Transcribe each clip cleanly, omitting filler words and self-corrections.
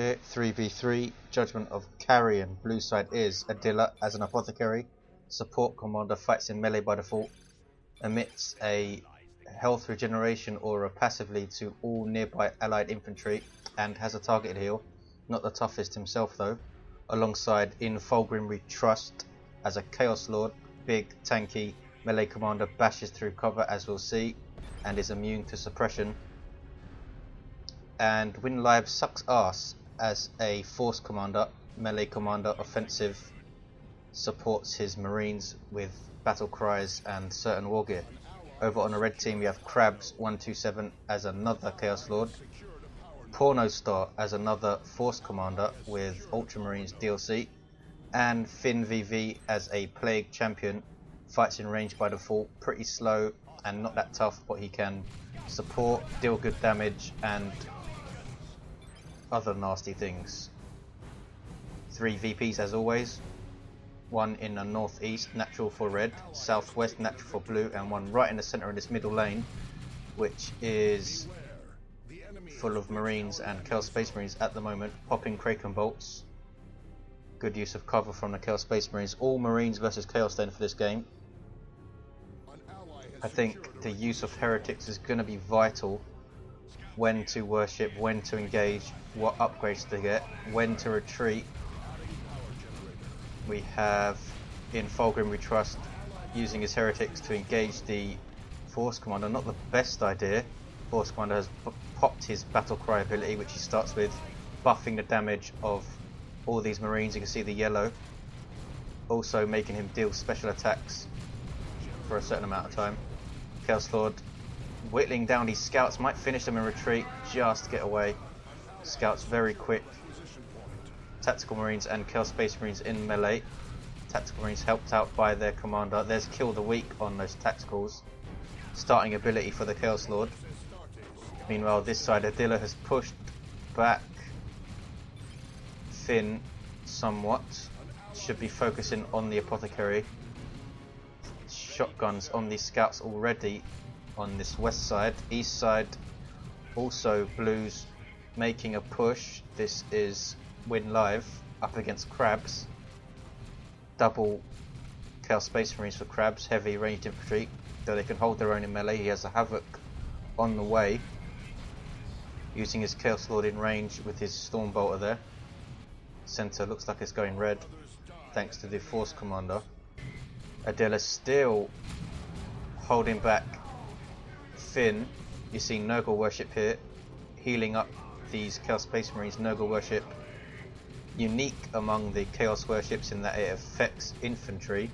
here. 3v3, Judgement of Carrion. Blue side is Adila as an Apothecary. Support commander, fights in melee by default. Emits a health regeneration aura passively to all nearby allied infantry and has a targeted heal. Not the toughest himself though. Alongside in FulGrIM we trust as a Chaos Lord. Big, tanky melee commander, bashes through cover as we'll see and is immune to suppression. And WinLIVEsuxASS as a Force commander, melee commander, offensive, supports his marines with battle cries and certain war gear. Over on the red team we have Crabs127 as another Chaos Lord, PornoStar as another Force commander with Ultramarines DLC, and FinVV as a Plague champion, fights in range by default, pretty slow and not that tough, but he can support, deal good damage and other nasty things. 3 VPs as always, one in the northeast, natural for red, southwest, natural for blue, and one right in the center in this middle lane, which is full of Marines and Chaos Space Marines at the moment, popping Kraken bolts. Good use of cover from the Chaos Space Marines. All Marines versus Chaos then for this game. I think the use of Heretics is going to be vital. When to worship, when to engage, what upgrades to get, when to retreat. We have in FulGrIM we trust using his Heretics to engage the Force Commander. Not the best idea. Force Commander has popped his Battle Cry ability, which he starts with, buffing the damage of all these Marines. You can see the yellow, also making him deal special attacks for a certain amount of time. Chaos Lord whittling down these scouts, might finish them in retreat, just get away. Scouts very quick. Tactical Marines and Chaos Space Marines in melee. Tactical Marines helped out by their commander. There's Kill the Weak on those Tacticals. Starting ability for the Chaos Lord. Meanwhile this side Adila has pushed back Finn somewhat. Should be focusing on the Apothecary. Shotguns on these scouts already on this west side. East side also blues making a push. This is WinLIVE up against Crabs. Double Chaos Space Marines for Crabs, heavy ranged infantry, though they can hold their own in melee. He has a Havoc on the way, using his Chaos Lord in range with his Storm Bolter there. Center looks like it's going red thanks to the Force Commander. Adila still holding back Finn. You see Nurgle Worship here, healing up these Chaos Space Marines. Nurgle Worship, unique among the Chaos Worships in that it affects infantry,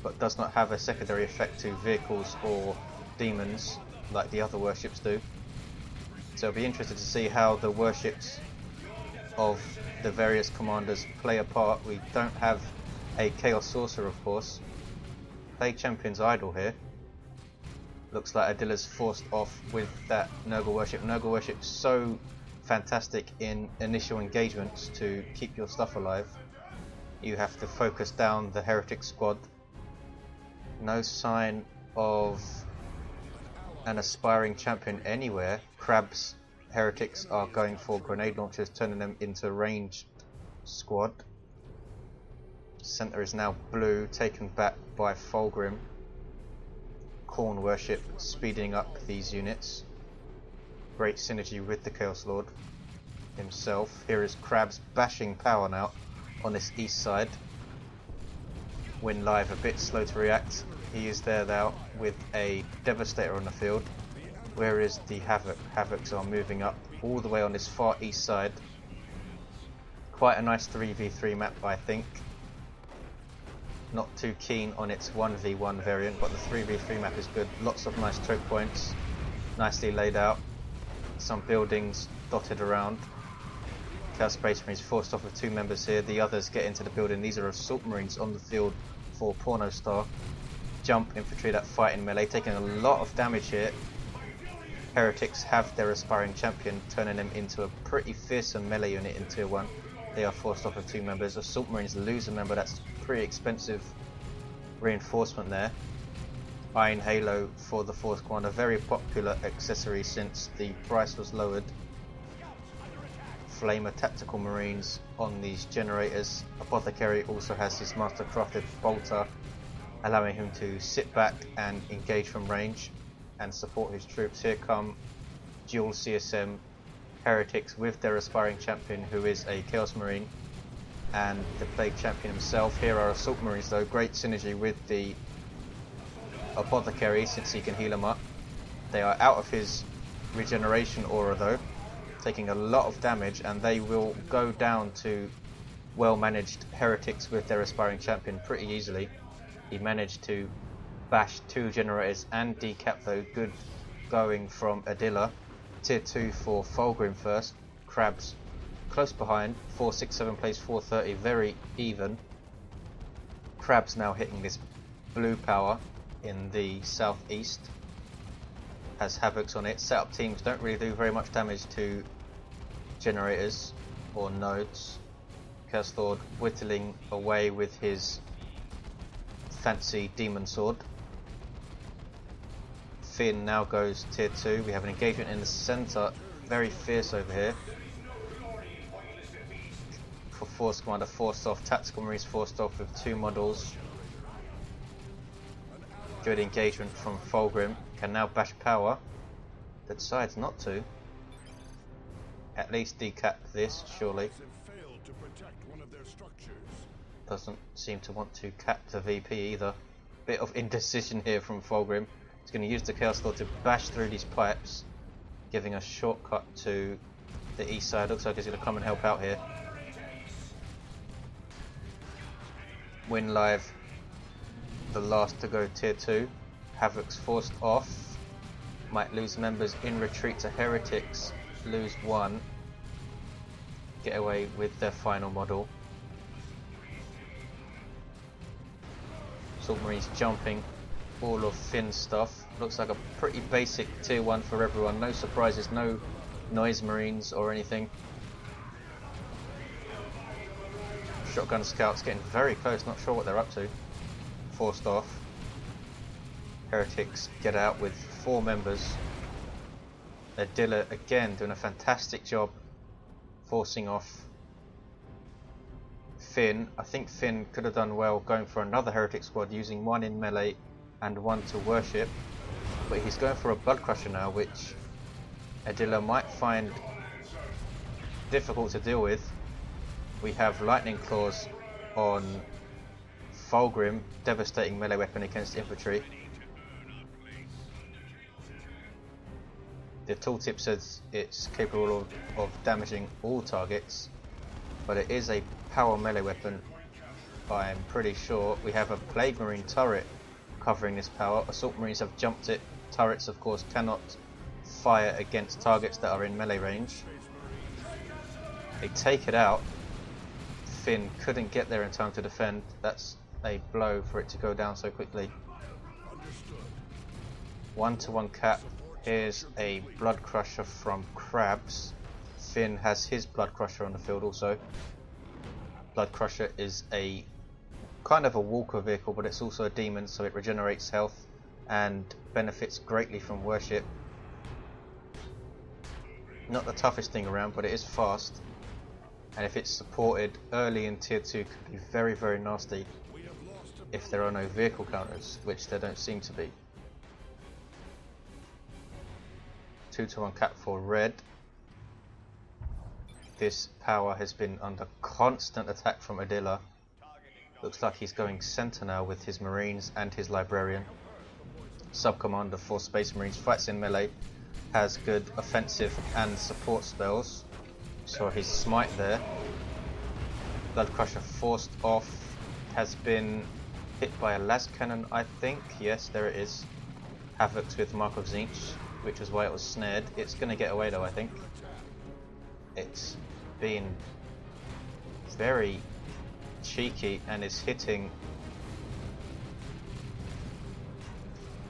but does not have a secondary effect to vehicles or demons like the other worships do. So I'll be interested to see how the worships of the various commanders play a part. We don't have a Chaos Sorcerer, of course. Plague Champion's idle here. Looks like Adila's forced off with that Nurgle Worship. Nurgle Worship's so fantastic in initial engagements to keep your stuff alive. You have to focus down the Heretic squad. No sign of an aspiring champion anywhere. Crabs Heretics are going for grenade launchers, turning them into a ranged squad. Center is now blue, taken back by FulGrIM. Khorne Worship speeding up these units. Great synergy with the Chaos Lord himself. Here is Crabs bashing power now on this east side. WinLIVE a bit slow to react. He is there now with a Devastator on the field. Where is the Havoc? Havocs are moving up all the way on this far east side. Quite a nice 3v3 map, I think. Not too keen on its 1v1 variant, but the 3v3 map is good. Lots of nice choke points, nicely laid out. Some buildings dotted around. Chaos Space Marines forced off with 2 members here. The others get into the building. These are Assault Marines on the field for PornoStar. Jump infantry that fight in melee, taking a lot of damage here. Heretics have their aspiring champion, turning them into a pretty fearsome melee unit in tier 1. They are forced off with 2 members. Assault Marines lose a member. That's pretty expensive reinforcement there. Iron Halo for the Force Commander, very popular accessory since the price was lowered. Flamer tactical marines on these generators. Apothecary also has his master crafted bolter, allowing him to sit back and engage from range and support his troops. Here come dual CSM heretics with their aspiring champion, who is a Chaos Marine, and the Plague Champion himself. Here are Assault Marines though, great synergy with the Apothecary since he can heal them up. They are out of his regeneration aura though, taking a lot of damage, and they will go down to well managed heretics with their aspiring champion pretty easily. He managed to bash 2 generators and decap though. Good going from Adila. Tier 2 for FulGrIM first. Crabs close behind. 467 plays 430, very even. Crabs now hitting this blue power in the southeast. Has Havocs on it. Setup teams don't really do very much damage to generators or nodes. Chaos Lord whittling away with his fancy demon sword. Finn now goes tier 2. We have an engagement in the centre, very fierce over here. For Force Commander forced off, Tactical Marines forced off with 2 models. Good engagement from FulGrIM. Can now bash power. That decides not to. At least decap this, surely. Doesn't seem to want to cap the VP either. Bit of indecision here from FulGrIM. He's going to use the Chaos Lord to bash through these pipes, giving a shortcut to the east side. Looks like he's going to come and help out here. WinLive, the last to go tier 2. Havoc's forced off. Might lose members in retreat to heretics. Lose 1. Get away with their final model. Assault Marines jumping all of Finn's stuff. Looks like a pretty basic tier 1 for everyone. No surprises, no noise marines or anything. Shotgun scouts getting very close, not sure what they're up to. Forced off. Heretics get out with 4 members. Adila again doing a fantastic job forcing off Finn. I think Finn could have done well going for another heretic squad, using 1 in melee and 1 to worship, but he's going for a Blood Crusher now, which Adila might find difficult to deal with. We have Lightning Claws on FulGrIM, devastating melee weapon against infantry. The tooltip says it's capable of damaging all targets, but it is a power melee weapon, I'm pretty sure. We have a Plague Marine turret covering this power. Assault Marines have jumped it. Turrets, of course, cannot fire against targets that are in melee range. They take it out. Finn couldn't get there in time to defend. That's a blow for it to go down so quickly. 1-to-1 cap. Here's a Blood Crusher from Crabs. Finn has his Blood Crusher on the field also. Blood Crusher is a kind of a walker vehicle, but it's also a demon, so it regenerates health and benefits greatly from worship. Not the toughest thing around, but it is fast, and if it's supported early in tier 2 could be very, very nasty if there are no vehicle counters, which there don't seem to be. 2-to-1 cap for red. This power has been under constant attack from Adila. Looks like he's going centre now with his Marines and his Librarian. Sub-commander for Space Marines, fights in melee, has good offensive and support spells. Saw his smite there. Blood Crusher forced off, has been hit by a las cannon, I think. Yes, there it is. Havoc's with Mark of Zinch, which is why it was snared. It's going to get away though, I think. It's been very cheeky and is hitting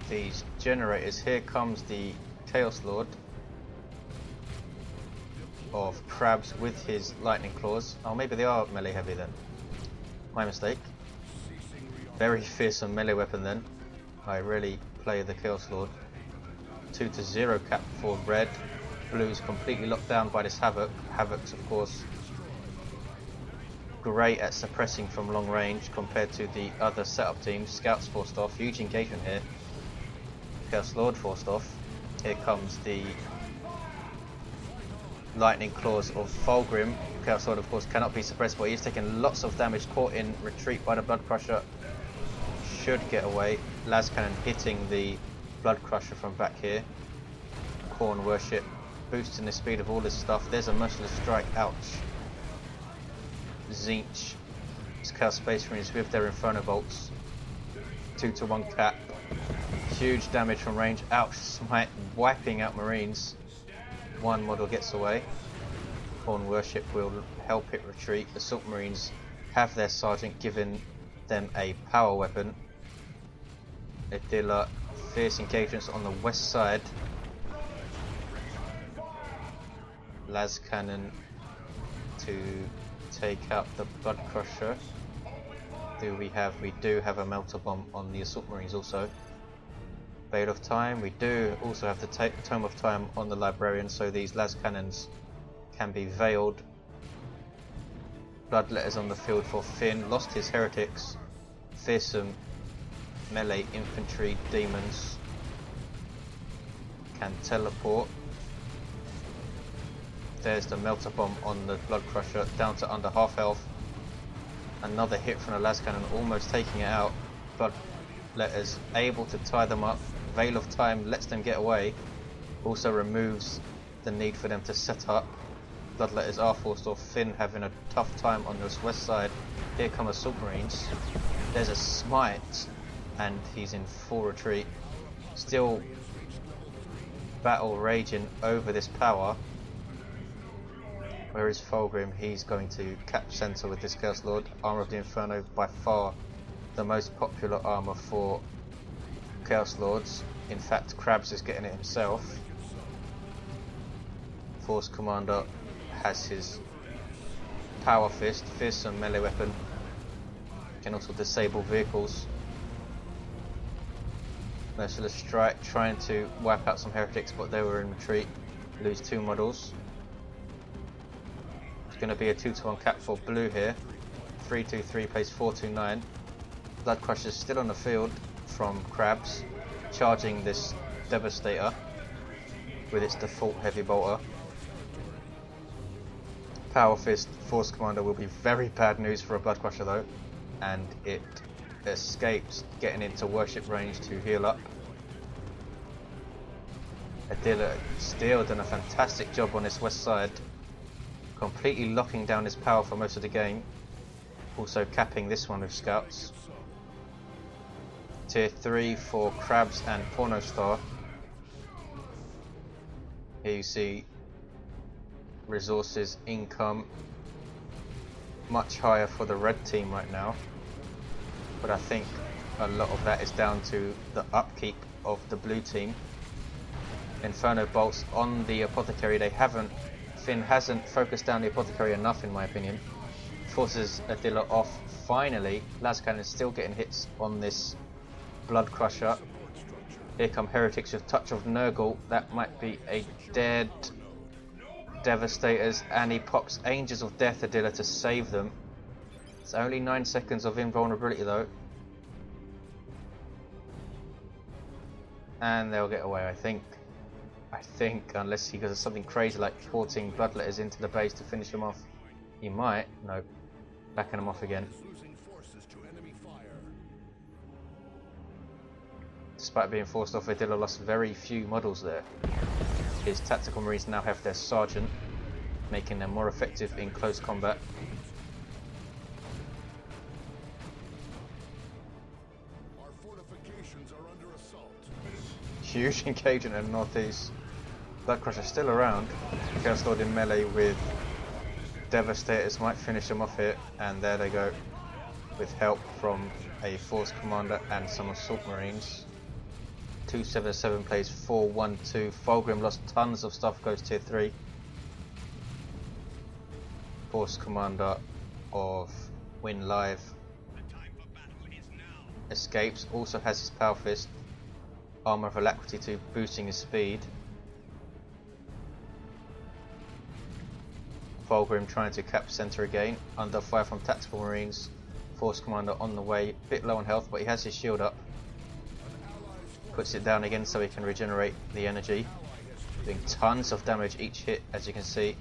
these generators. Here comes the Chaos Lord of Crabs with his Lightning Claws. Oh, maybe they are melee heavy then. My mistake. Very fearsome melee weapon then. I really play the Chaos Lord. 2-0 cap for red. Blue's completely locked down by this Havoc. Havoc's of course great at suppressing from long range compared to the other setup teams. Scouts forced off, huge engagement here. Chaos Lord forced off. Here comes the Lightning Claws of FulGrIM. Chaos Lord of course cannot be suppressed, but he's taking lots of damage, caught in retreat by the Blood Crusher. Should get away. Las Cannon hitting the Blood Crusher from back here. Corn Worship boosting the speed of all this stuff. There's a Merciless Strike, ouch. Zinch, Chaos Space Marines with their Inferno Bolts. 2-to-1 cap. Huge damage from range, ouch. Smite wiping out Marines. One model gets away. Corn Worship will help it retreat. Assault Marines have their Sergeant giving them a power weapon. Adila, fierce engagements on the west side. Las Cannon to take out the Blood Crusher. We do have a Melter Bomb on the Assault Marines also. Veil of Time, we do also have the Tome of Time on the Librarian, so these Las Cannons can be veiled. Bloodletters on the field for Finn, lost his Heretics. Fearsome melee infantry demons can teleport. There's the Melter Bomb on the Blood Crusher, down to under half health. Another hit from the Las Cannon, almost taking it out. Bloodletters able to tie them up. Veil of Time lets them get away. Also removes the need for them to set up. Bloodletters are forced off. Finn having a tough time on this west side. Here come Assault Marines. There's a Smite, and he's in full retreat. Still battle raging over this power. Where is FulGrIM? He's going to catch center with this Chaos Lord. Armor of the Inferno, by far the most popular armor for Chaos Lords. In fact, Krabs is getting it himself. Force Commander has his Power Fist, fearsome melee weapon. Can also disable vehicles. Merciless Strike, trying to wipe out some Heretics, but they were in retreat. Lose 2 models. Going to be a 2-to-1 cap for Blue here. 3-2-3 plays 4-2-9. Blood Crusher is still on the field from Krabs, charging this Devastator with its default Heavy Bolter. Power Fist Force Commander will be very bad news for a Blood Crusher though, and it escapes getting into worship range to heal up. Adila still done a fantastic job on this west side, completely locking down his power for most of the game. Also capping this one with Scouts. Tier 3 for Krabs and PornoStar. Here you see resources, income much higher for the red team right now, but I think a lot of that is down to the upkeep of the blue team. Inferno Bolts on the Apothecary. Finn hasn't focused down the Apothecary enough in my opinion. Forces Adila off finally. Las Cannon is still getting hits on this Blood Crusher. Here come Heretics with Touch of Nurgle. That might be a dead Devastators, and he pops Angels of Death Adila to save them. It's only 9 seconds of invulnerability though. And they'll get away, I think, unless he does something crazy like porting Bloodletters into the base to finish them off. He might. Nope. Backing them off again. Despite being forced off, Adila lost very few models there. His Tactical Marines now have their Sergeant, making them more effective in close combat. Our fortifications are under assault. Huge engagement in the northeast. Blood Crusher still around. Chaos Lord in melee with Devastators might finish them off here, and there they go, with help from a Force Commander and some Assault Marines. 277 plays 4-1-2. FulGrIM lost tons of stuff, goes tier 3. Force Commander of WinLive escapes, also has his Power Fist, Armor of Alacrity 2 boosting his speed. FulGrIM trying to cap center again, under fire from tactical marines. Force commander on the way, bit low on health, but he has his shield up. Puts it down again so he can regenerate the energy, doing tons of damage each hit, as you can see.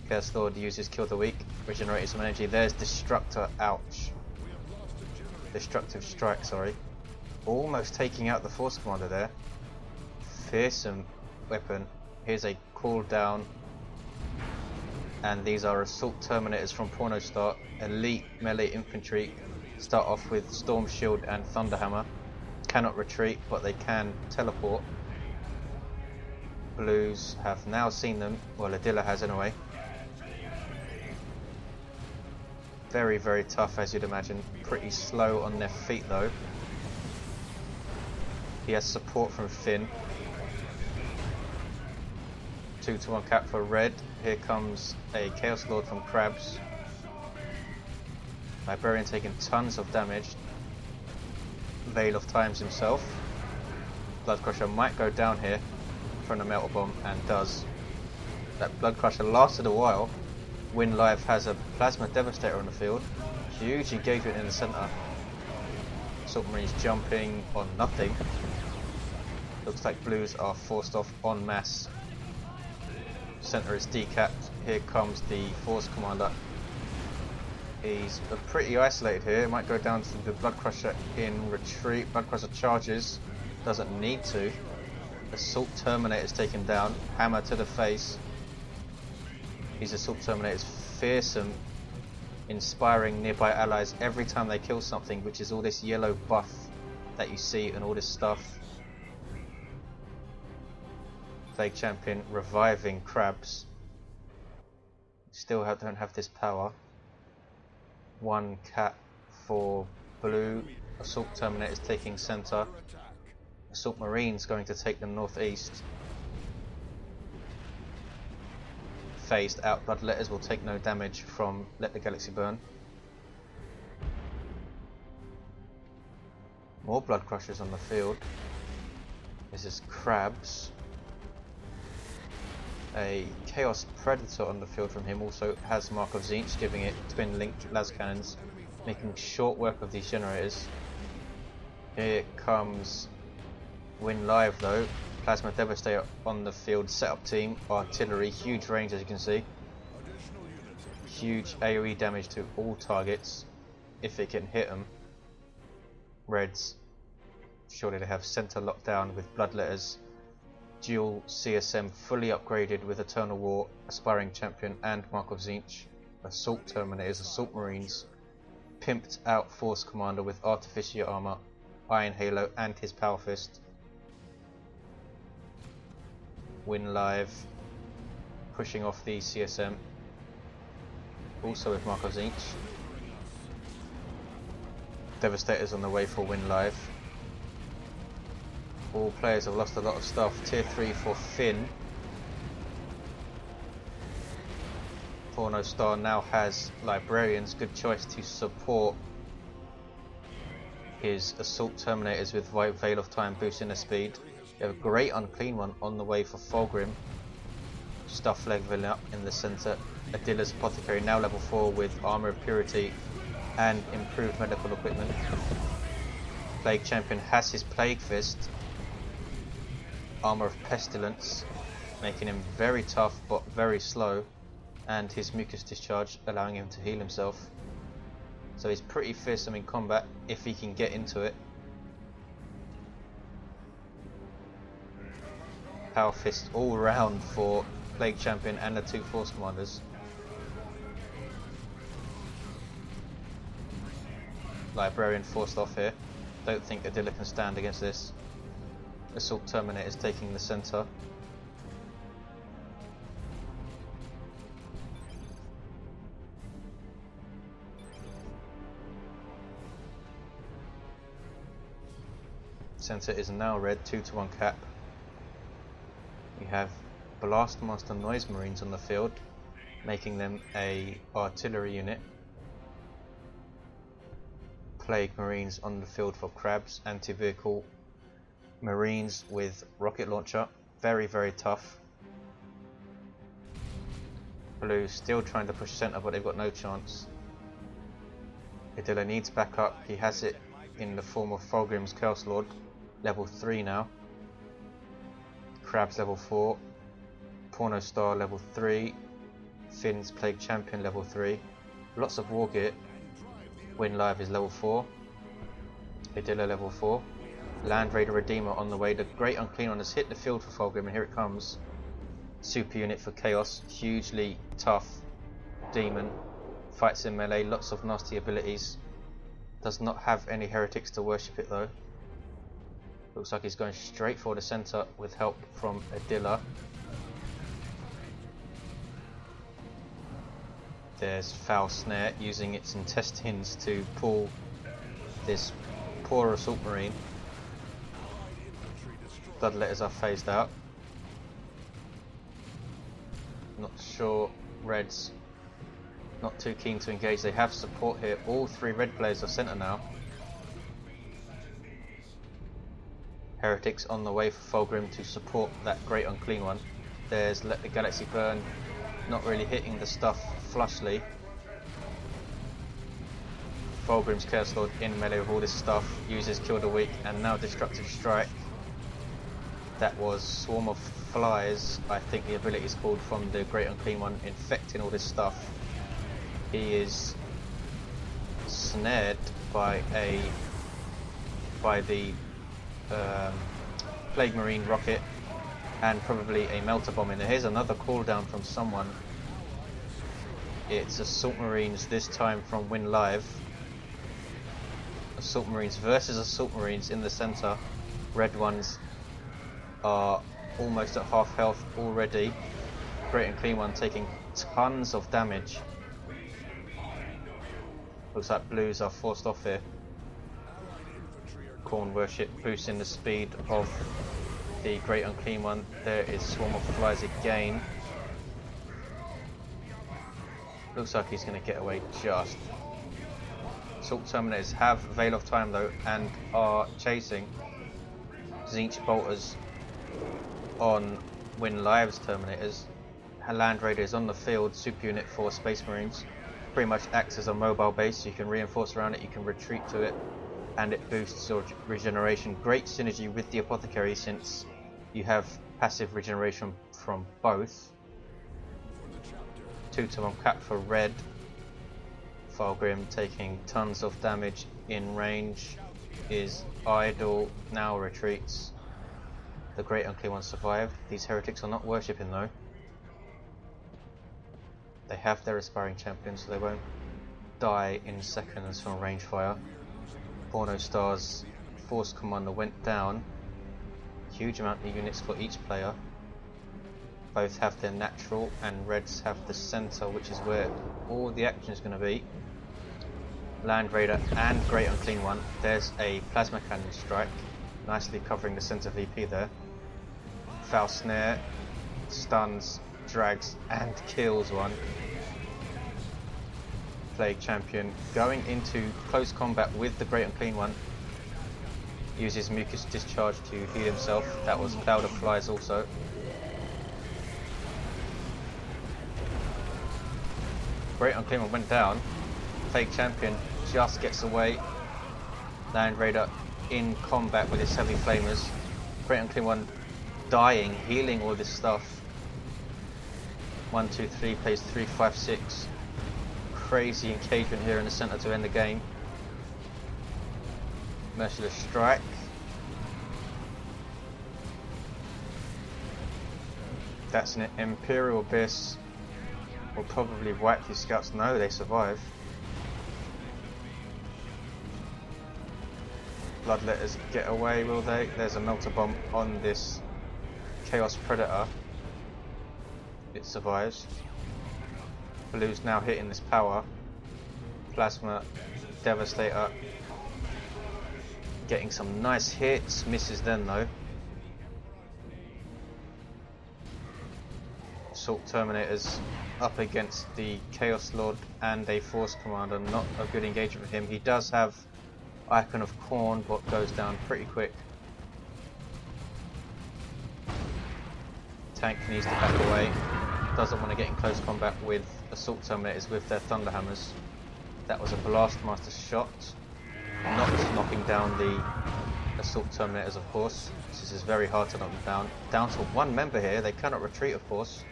Chaos Lord uses Kill the Weak, regenerating some energy. There's Destructor, ouch. Destructive Strike, sorry. Almost taking out the Force Commander there. Fearsome weapon. Here's a cooldown. And these are Assault Terminators from PornoStar. Elite melee infantry. Start off with Storm Shield and Thunderhammer. Cannot retreat, but they can teleport. Blues have now seen them. Well, Adila has anyway. Very, very tough, as you'd imagine. Pretty slow on their feet, though. He has support from Finn. 2-1 cap for red. Here comes a Chaos Lord from Crabs. Librarian taking tons of damage. Veil of Times himself. Blood Crusher might go down here from the Melter Bomb, and does. That Blood Crusher lasted a while. WinLIVE has a Plasma Devastator on the field. Huge engagement in the centre. Assault Marines jumping on nothing. Looks like Blues are forced off en masse. Centre is decapped. Here comes the Force Commander. He's pretty isolated here. Might go down to the Blood Crusher in retreat. Blood Crusher charges. Doesn't need to. Assault Terminator is taken down. Hammer to the face. These Assault Terminators fearsome, inspiring nearby allies every time they kill something, which is all this yellow buff that you see and all this stuff. Plague Champion reviving Crabs. Still don't have this power. 1 cap for blue. Assault Terminators taking center. Assault Marines going to take them northeast. Phased out Bloodletters will take no damage from Let the Galaxy Burn. More Blood Crushers on the field. This is Crabs. A Chaos Predator on the field from him also has Mark of Tzeentch, giving it twin linked las cannons, making short work of these generators. Here comes WinLIVE though. Plasma Devastator on the field, setup team, artillery, huge range as you can see. Huge AoE damage to all targets if it can hit them. Reds, surely they have center lockdown with Bloodletters. Dual CSM fully upgraded with Eternal War, Aspiring Champion and Mark of Tzeentch. Assault Terminators, Assault Marines. Pimped out Force Commander with Artificer Armor, Iron Halo and his Power Fist. WinLIVE pushing off the CSM, also with Mark of Tzeentch. Devastators on the way for WinLIVE. All players have lost a lot of stuff. Tier 3 for Finn. PornoStar now has Librarians, good choice to support his Assault Terminators with Veil of Time boosting their speed. You have a great unclean one on the way for FulGrIM. Stuff leveling up in the centre. Adila's Apothecary now level 4 with Armour of Purity and improved medical equipment. Plague Champion has his Plague Fist. Armour of Pestilence, making him very tough but very slow. And his Mucus Discharge, allowing him to heal himself. So he's pretty fearsome in combat if he can get into it. Power Fist all round for Plague Champion and the 2 Force Commanders. Librarian forced off here. Don't think Adila can stand against this. Assault Terminator is taking the centre. Centre is now red, 2-1 cap. We have Blast Master Noise Marines on the field, making them a artillery unit. Plague Marines on the field for Crabs, anti-vehicle Marines with rocket launcher, very very tough. Blue still trying to push center, but they've got no chance. Adila needs backup. He has it in the form of FulGrIM's Chaos Lord, level 3 now. Crab's level 4. PornoStar level 3. Finn's Plague Champion level 3. Lots of war gear. WinLIVE is level 4. Adila level 4. Land Raider Redeemer on the way. The Great Unclean One has hit the field for FulGrIM, and here it comes. Super unit for Chaos. Hugely tough demon. Fights in melee. Lots of nasty abilities. Does not have any heretics to worship it though. Looks like he's going straight for the center with help from Adila. There's Foul Snare using its intestines to pull this poor assault marine. Bloodletters are phased out. Not sure Red's not too keen to engage. They have support here. All 3 red players are center now. Heretics on the way for FulGrIM to support that Great Unclean One. There's Let the Galaxy Burn, not really hitting the stuff flushly. FulGrIM's Chaos Lord in melee with all this stuff, uses Kill the Weak and now Destructive Strike. That was Swarm of Flies, I think the ability is called, from the Great Unclean One, infecting all this stuff. He is snared by the Plague Marine rocket and probably a melter bomb in there. Here's another cooldown from someone. It's Assault Marines, this time from WinLIVE. Assault Marines versus Assault Marines in the center. Red ones are almost at half health already. Great Unclean One taking tons of damage. Looks like blues are forced off here. Corn Worship boosting the speed of the Great Unclean One. There is Swarm of Flies again. Looks like he's going to get away just. Assault Terminators have Veil of Time though and are chasing. Zinch Bolters on WinLIVE's Terminators. Land Raider is on the field, super unit for Space Marines. Pretty much acts as a mobile base. You can reinforce around it, you can retreat to it, and it boosts your regeneration. Great synergy with the Apothecary since you have passive regeneration from both. 2-to-1 cap for red. FulGrIM taking tons of damage in range is idle, now retreats. The Great Unclean One survived. These heretics are not worshipping though. They have their aspiring champions, so they won't die in seconds from range fire. PornoStar's Force Commander went down. Huge amount of units for each player. Both have their natural, and Reds have the center, which is where all the action is going to be. Land Raider and Great Unclean One. There's a Plasma Cannon strike, nicely covering the center VP there. Foul Snare stuns, drags and kills one. Plague Champion going into close combat with the Great Unclean One. Uses Mucus Discharge to heal himself. That was Cloud of Flies also. Great Unclean One went down. Plague Champion just gets away. Land Raider in combat with his heavy flamers. Great Unclean One dying, healing all this stuff. 1, 2, 3 plays 3, 5, 6. Crazy engagement here in the center to end the game. Merciless Strike. That's an Imperial Abyss. Will probably wipe these scouts. No, they survive. Bloodletters get away, will they? There's a melter bomb on this Chaos Predator. It survives. Blue's now hitting this power. Plasma Devastator getting some nice hits, misses then though. Assault Terminators up against the Chaos Lord and a Force Commander. Not a good engagement with him. He does have Icon of Corn, but goes down pretty quick. Tank needs to back away. doesn't want to get in close combat with assault terminators with their thunderhammers. That was a blastmaster shot, not knocking down the assault terminators, of course. This is very hard to knock them down. Down to one member here. They cannot retreat, of course.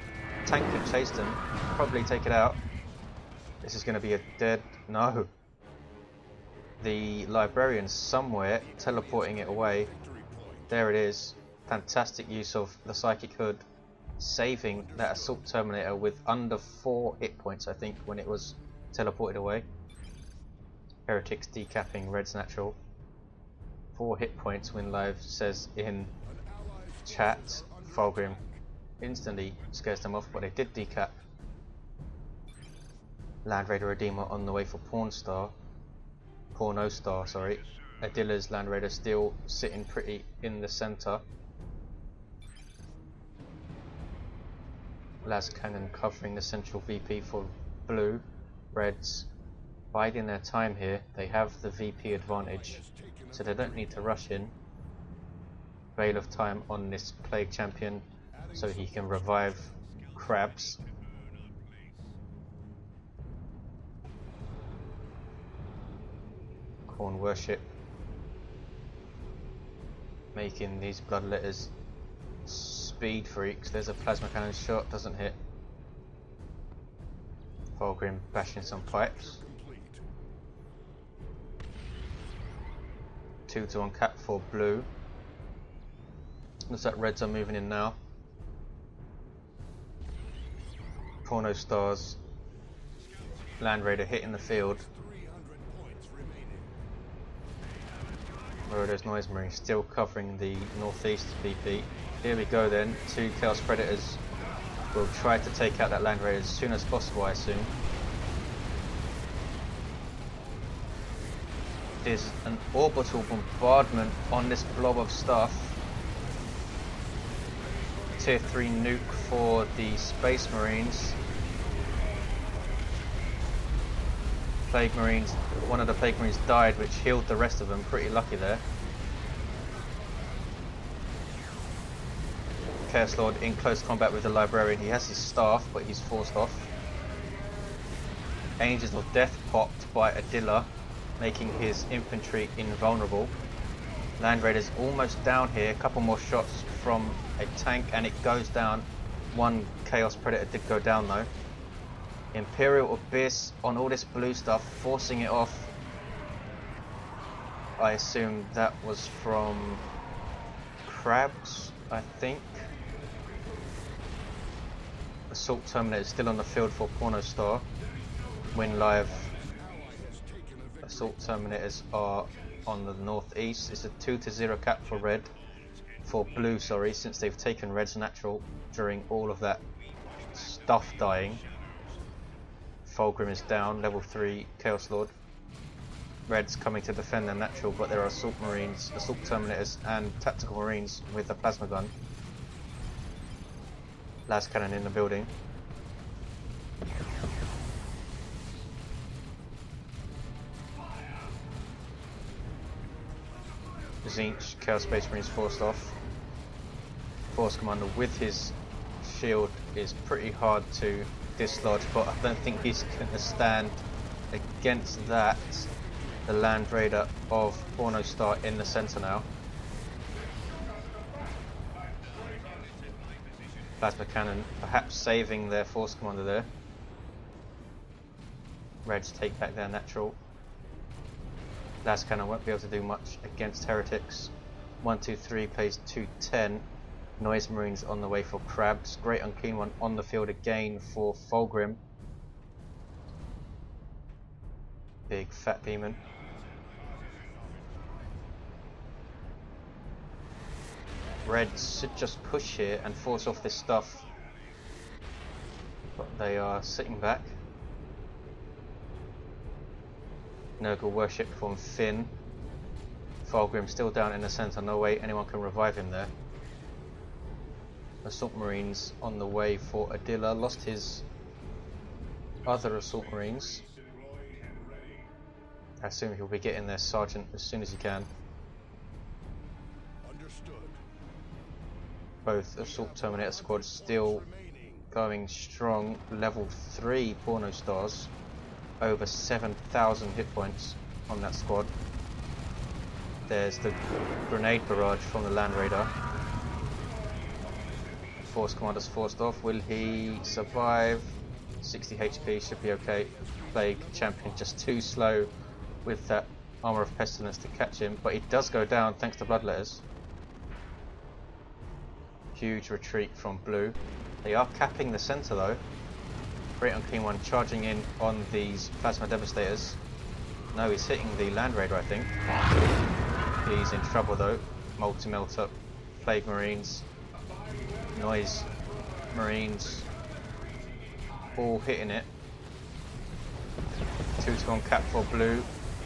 Tank can chase them, probably take it out. This is going to be a dead... No. The librarian somewhere teleporting it away. There it is. Fantastic use of the psychic hood, saving that assault terminator with under 4 hit points, I think, when it was teleported away. Heretics decapping Red's natural. 4 hit points, WinLive says in chat. FulGrIM instantly scares them off, but they did decap. Land Raider Redeemer on the way for PornoStar, sorry. Adila's Land Raider still sitting pretty in the centre. Las Cannon covering the central VP for blue. Reds biding their time here. They have the VP advantage, so they don't need to rush in. Veil of time on this Plague Champion so he can revive crabs. Corn Worship making these bloodletters speed freaks. There's a plasma cannon shot, doesn't hit. FulGrIM bashing some pipes. 2 on cap for blue. Looks like reds are moving in now. PornoStar's Land Raider hitting the field. Moroder's Noise Marine still covering the northeast VP. Here we go then. 2 Chaos Predators will try to take out that Land Raider as soon as possible, I assume. There's an orbital bombardment on this blob of stuff. Tier 3 nuke for the Space Marines. Plague Marines, one of the Plague Marines died, which healed the rest of them. Pretty lucky there. Chaos Lord in close combat with the Librarian. He has his staff, but he's forced off. Angels of Death popped by Adila, making his infantry invulnerable. Land Raider's almost down here. A couple more shots from a tank and it goes down. 1 Chaos Predator did go down though. Imperial Abyss on all this blue stuff, forcing it off. I assume that was from crabs, I think. Assault Terminator is still on the field for PornoStar. WinLive. Assault Terminators are on the northeast. It's a 2-0 cap for red. For blue, sorry, since they've taken red's natural during all of that stuff dying. FulGrIM is down, level 3 Chaos Lord. Red's coming to defend their natural, but there are assault marines, assault terminators and tactical marines with a plasma gun. Las Cannon in the building. Zinch, Chaos Space Marines forced off. Force Commander with his shield is pretty hard to dislodge, but I don't think he's going to stand against that. The Land Raider of PornoStar in the centre now. Plasma Cannon perhaps saving their Force Commander there. Reds take back their natural. Las Cannon won't be able to do much against Heretics. 1-2-3 plays 2-10. Noise Marines on the way for crabs. Great Unclean One on the field again for FulGrIM. Big fat demon. Reds should just push here and force off this stuff, but they are sitting back. Nurgle Worship from Finn. FulGrIM still down in the centre, no way anyone can revive him there. Assault Marines on the way for Adila, lost his other Assault Marines. I assume he'll be getting their Sergeant as soon as he can. Understood. Both Assault Terminator squads still going strong. Level 3 PornoStars, over 7,000 hit points on that squad. There's the grenade barrage from the Land Raider. Force Commander's forced off. Will he survive? 60 HP, should be okay. Plague Champion just too slow with that Armor of Pestilence to catch him, but he does go down thanks to Bloodletters. Huge retreat from blue. They are capping the center though. Great Unclean One charging in on these Plasma Devastators. No, he's hitting the Land Raider, I think. He's in trouble though. Multi-Melter, Plague Marines, Noise Marines, all hitting it. 2-to-1 cap for blue.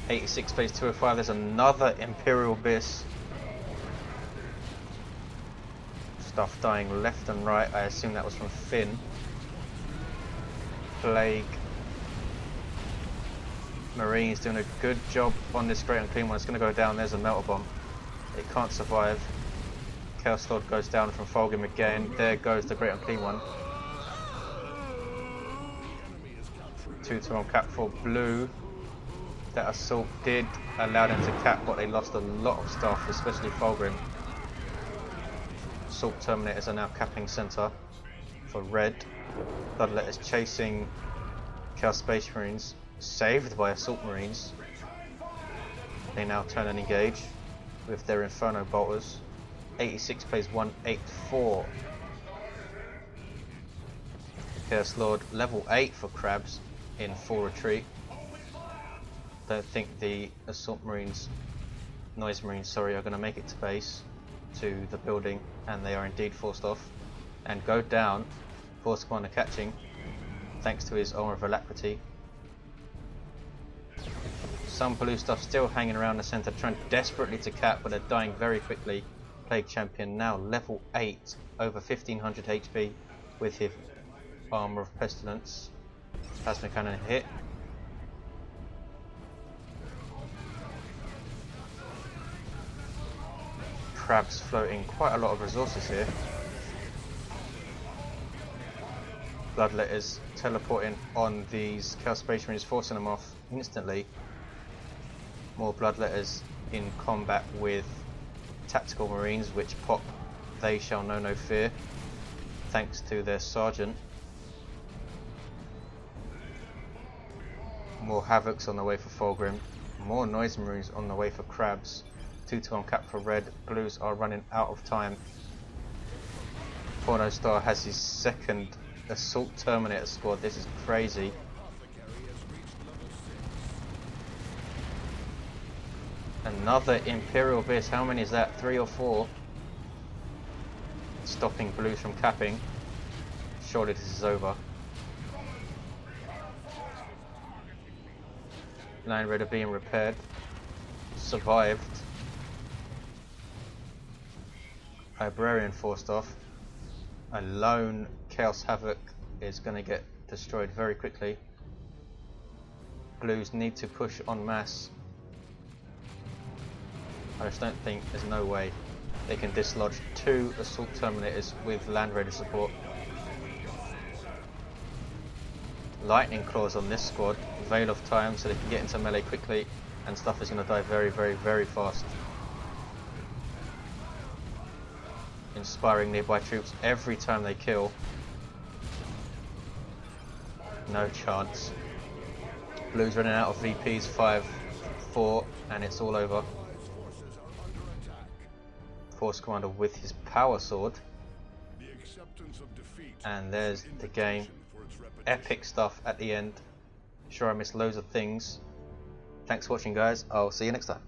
86 plays 205. There's another Imperial Abyss. Stuff dying left and right. I assume that was from Finn. Plague Marines doing a good job on this Great Unclean One. It's going to go down. There's a Melter Bomb. It can't survive. Chaos Lord goes down from FulGrIM again. There goes the Great Unclean One. 2-to-1 cap for blue. That assault did allow them to cap, but they lost a lot of stuff, especially FulGrIM. Assault Terminators are now capping center for red. Bloodletters chasing Chaos Space Marines, saved by Assault Marines. They now turn and engage with their Inferno Bolters. 86 plays 184. Chaos Lord level 8 for crabs in full retreat. Don't think the Assault Marines, Noise Marines, sorry, are going to make it to base, to the building, and they are indeed forced off and go down. Force Commander catching, thanks to his Armor of Alacrity. Some blue stuff still hanging around the center, trying desperately to cap, but they're dying very quickly. Plague Champion now level 8, over 1500 HP with his Armor of Pestilence. Plasma Cannon hit. Crabs floating quite a lot of resources here. Bloodletters teleporting on these Chaos Space Marines, forcing them off instantly. More Bloodletters in combat with Tactical Marines, which pop They Shall Know No Fear, thanks to their Sergeant. More Havocs on the way for FulGrIM. More Noise Marines on the way for crabs. 2-to-1 cap for red. Blues are running out of time. PornoStar has his second Assault Terminator squad. This is crazy. Another Imperial Abyss. How many is that? 3 or 4? Stopping blues from capping. Surely this is over. Land Raider being repaired. Survived. Librarian forced off. A lone Chaos Havoc is going to get destroyed very quickly. Blues need to push en masse. I just don't think, there's no way they can dislodge 2 Assault Terminators with Land Raider support. Lightning Claws on this squad, Veil of Time, so they can get into melee quickly, and stuff is going to die very, very, very fast. Inspiring nearby troops every time they kill. No chance. Blues running out of VPs, 5-4, and it's all over. Force Commander with his Power Sword. And there's the game. Epic stuff at the end. Sure, I missed loads of things. Thanks for watching, guys. I'll see you next time.